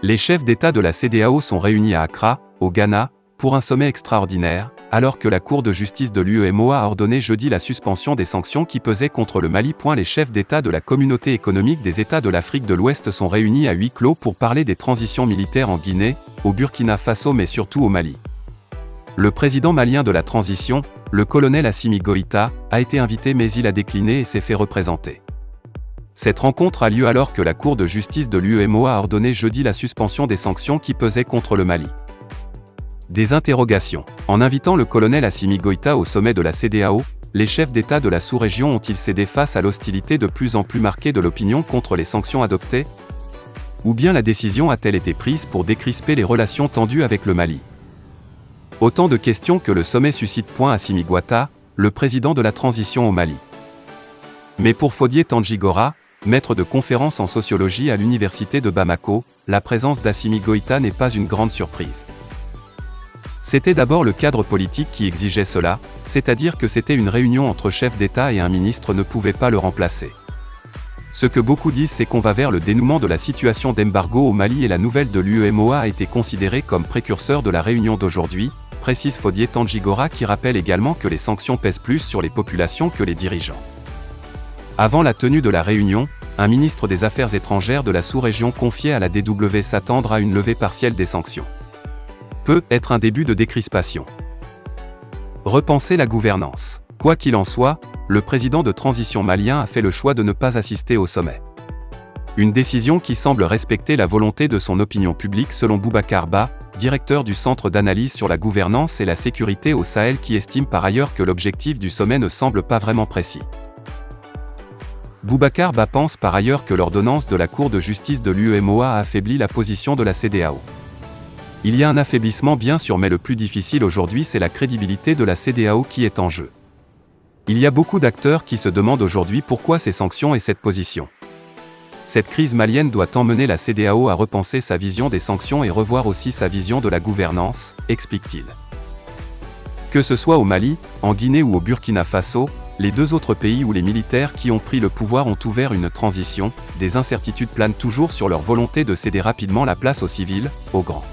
Les chefs d'État de la CEDEAO sont réunis à Accra, au Ghana, pour un sommet extraordinaire, alors que la Cour de justice de l'UEMOA a ordonné jeudi la suspension des sanctions qui pesaient contre le Mali. Les chefs d'État de la Communauté économique des États de l'Afrique de l'Ouest sont réunis à huis clos pour parler des transitions militaires en Guinée, au Burkina Faso mais surtout au Mali. Le président malien de la transition, le colonel Assimi Goïta, a été invité mais il a décliné et s'est fait représenter. Cette rencontre a lieu alors que la Cour de justice de l'UEMOA a ordonné jeudi la suspension des sanctions qui pesaient contre le Mali. Des interrogations. En invitant le colonel Assimi Goïta au sommet de la CEDEAO, les chefs d'État de la sous-région ont-ils cédé face à l'hostilité de plus en plus marquée de l'opinion contre les sanctions adoptées? Ou bien la décision a-t-elle été prise pour décrisper les relations tendues avec le Mali? Autant de questions que le sommet suscite. Assimi Goïta, le président de la transition au Mali. Mais pour Fodié Tandjigora, maître de conférences en sociologie à l'université de Bamako, la présence d'Assimi Goïta n'est pas une grande surprise. C'était d'abord le cadre politique qui exigeait cela, c'est-à-dire que c'était une réunion entre chefs d'État et un ministre ne pouvait pas le remplacer. Ce que beaucoup disent c'est qu'on va vers le dénouement de la situation d'embargo au Mali et la nouvelle de l'UEMOA a été considérée comme précurseur de la réunion d'aujourd'hui, précise Fodié Tandjigora qui rappelle également que les sanctions pèsent plus sur les populations que les dirigeants. Avant la tenue de la réunion, un ministre des Affaires étrangères de la sous-région confiait à la DW s'attendre à une levée partielle des sanctions. Peut être un début de décrispation. Repenser la gouvernance. Quoi qu'il en soit, le président de transition malien a fait le choix de ne pas assister au sommet. Une décision qui semble respecter la volonté de son opinion publique selon Boubacar Ba, directeur du Centre d'analyse sur la gouvernance et la sécurité au Sahel qui estime par ailleurs que l'objectif du sommet ne semble pas vraiment précis. Boubacar Ba pense par ailleurs que l'ordonnance de la Cour de justice de l'UEMOA a affaibli la position de la CEDEAO. Il y a un affaiblissement bien sûr mais le plus difficile aujourd'hui c'est la crédibilité de la CEDEAO qui est en jeu. Il y a beaucoup d'acteurs qui se demandent aujourd'hui pourquoi ces sanctions et cette position. Cette crise malienne doit emmener la CEDEAO à repenser sa vision des sanctions et revoir aussi sa vision de la gouvernance, explique-t-il. Que ce soit au Mali, en Guinée ou au Burkina Faso, les deux autres pays où les militaires qui ont pris le pouvoir ont ouvert une transition, des incertitudes planent toujours sur leur volonté de céder rapidement la place aux civils, aux grands.